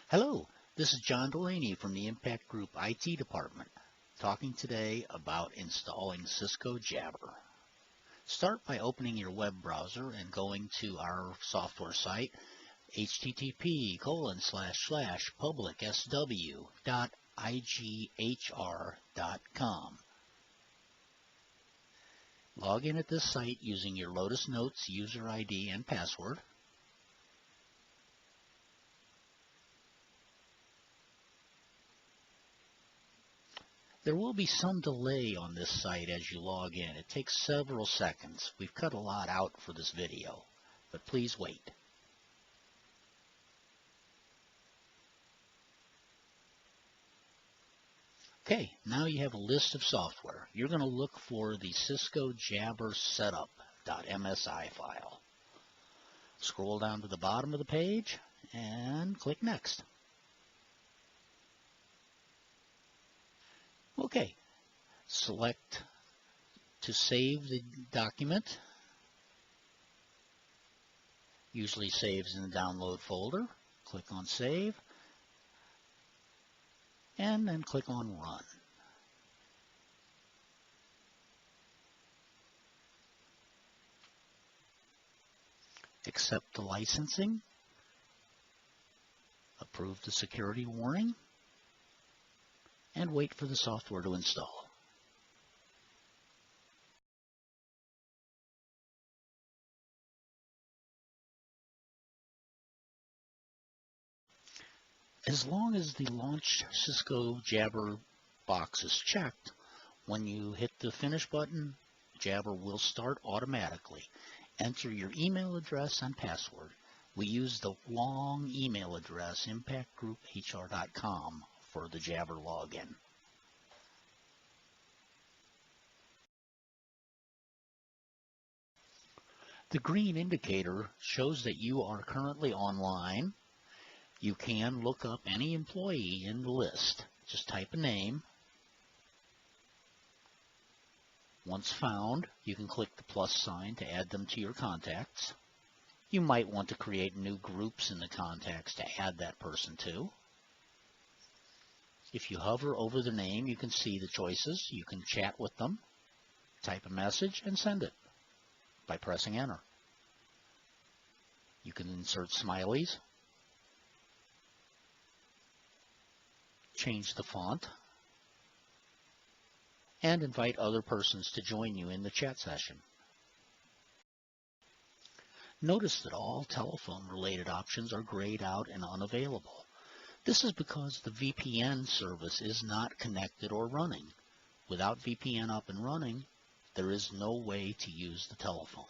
Hello, this is John Delaney from the Impact Group IT department, talking today about installing Cisco Jabber. Start by opening your web browser and going to our software site, http://publicsw.ighr.com. Log in at this site using your Lotus Notes user ID and password. There will be some delay on this site as you log in. It takes several seconds. We've cut a lot out for this video, but please wait. Okay, now you have a list of software. You're going to look for the Cisco Jabber setup.msi file. Scroll down to the bottom of the page and click Next. Okay, select to save the document. Usually saves in the download folder. Click on Save, and then click on Run. Accept the licensing. Approve the security warning, and wait for the software to install. As long as the Launch Cisco Jabber box is checked, when you hit the Finish button, Jabber will start automatically. Enter your email address and password. We use the long email address impactgrouphr.com for the Jabber login. The green indicator shows that you are currently online. You can look up any employee in the list. Just type a name. Once found, you can click the plus sign to add them to your contacts. You might want to create new groups in the contacts to add that person to. If you hover over the name, you can see the choices. You can chat with them, type a message, and send it by pressing Enter. You can insert smileys, change the font, and invite other persons to join you in the chat session. Notice that all telephone-related options are grayed out and unavailable. This is because the VPN service is not connected or running. Without VPN up and running, there is no way to use the telephone.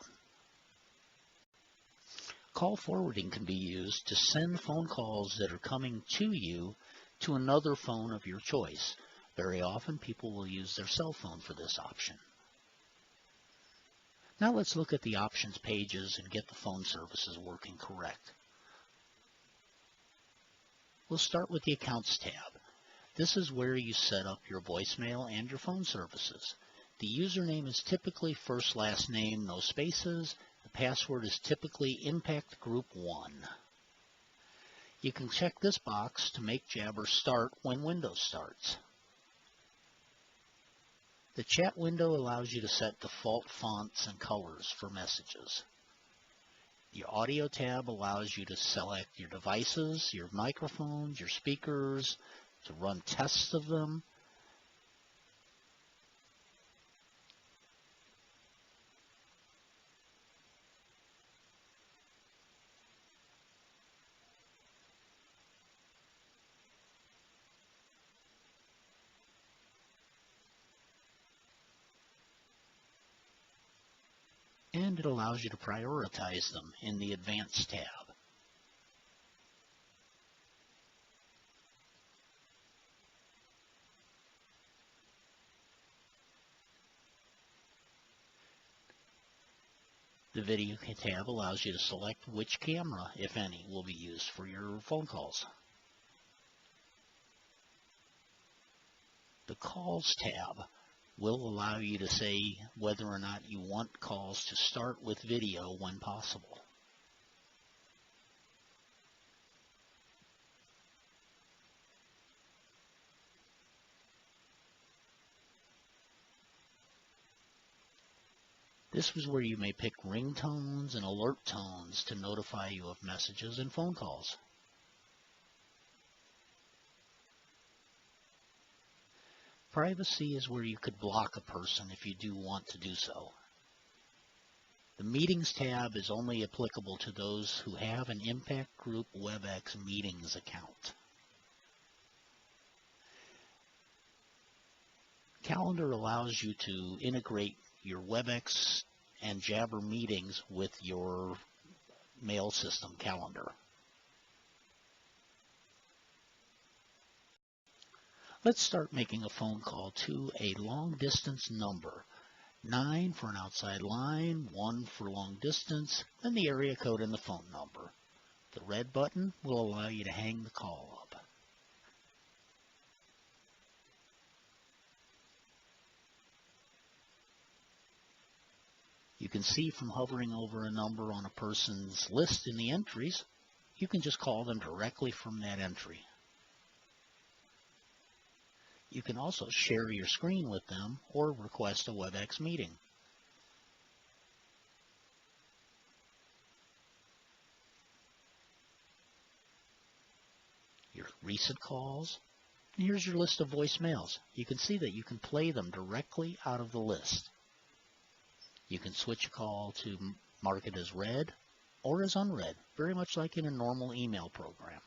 Call forwarding can be used to send phone calls that are coming to you to another phone of your choice. Very often people will use their cell phone for this option. Now let's look at the options pages and get the phone services working correct. We'll start with the Accounts tab. This is where you set up your voicemail and your phone services. The username is typically first last name, no spaces. The password is typically Impact Group 1. You can check this box to make Jabber start when Windows starts. The chat window allows you to set default fonts and colors for messages. Your audio tab allows you to select your devices, your microphones, your speakers, to run tests of them. And it allows you to prioritize them in the Advanced tab. The Video tab allows you to select which camera, if any, will be used for your phone calls. The Calls tab will allow you to say whether or not you want calls to start with video when possible. This is where you may pick ringtones and alert tones to notify you of messages and phone calls. Privacy is where you could block a person if you do want to do so. The Meetings tab is only applicable to those who have an Impact Group WebEx Meetings account. Calendar allows you to integrate your WebEx and Jabber meetings with your mail system calendar. Let's start making a phone call to a long distance number. 9 for an outside line, 1 for long distance, then the area code and the phone number. The red button will allow you to hang the call up. You can see from hovering over a number on a person's list in the entries, you can just call them directly from that entry. You can also share your screen with them or request a WebEx meeting. Your recent calls, and here's your list of voicemails. You can see that you can play them directly out of the list. You can switch a call to mark it as read or as unread, very much like in a normal email program.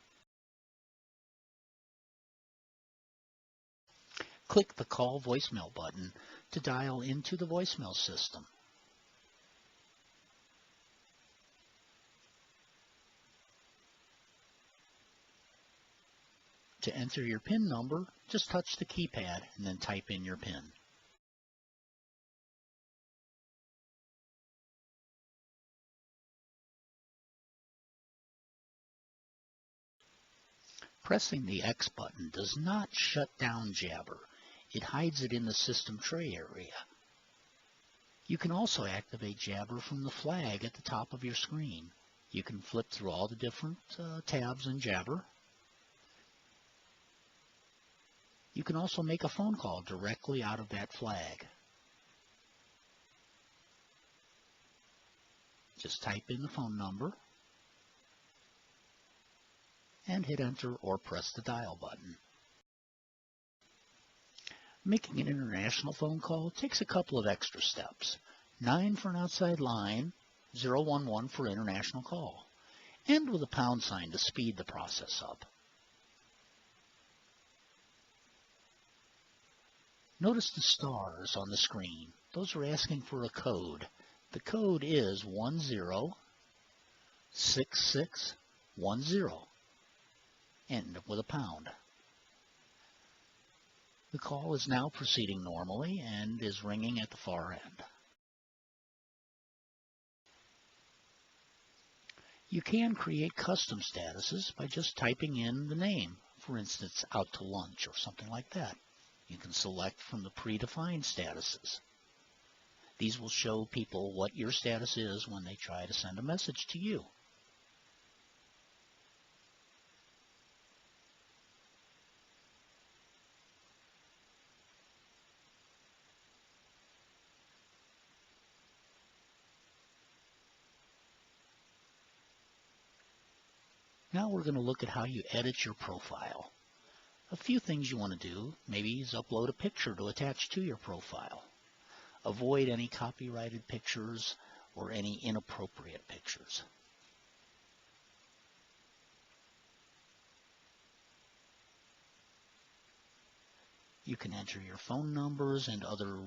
Click the Call Voicemail button to dial into the voicemail system. To enter your PIN number, just touch the keypad and then type in your PIN. Pressing the X button does not shut down Jabber. It hides it in the system tray area. You can also activate Jabber from the flag at the top of your screen. You can flip through all the different tabs in Jabber. You can also make a phone call directly out of that flag. Just type in the phone number and hit enter or press the dial button. Making an international phone call takes a couple of extra steps. 9 for an outside line, 011 for international call, and with a pound sign to speed the process up. Notice the stars on the screen. Those are asking for a code. The code is 106610, and with a pound. The call is now proceeding normally and is ringing at the far end. You can create custom statuses by just typing in the name, for instance, out to lunch or something like that. You can select from the predefined statuses. These will show people what your status is when they try to send a message to you. Now we're going to look at how you edit your profile. A few things you want to do, maybe, is upload a picture to attach to your profile. Avoid any copyrighted pictures or any inappropriate pictures. You can enter your phone numbers and other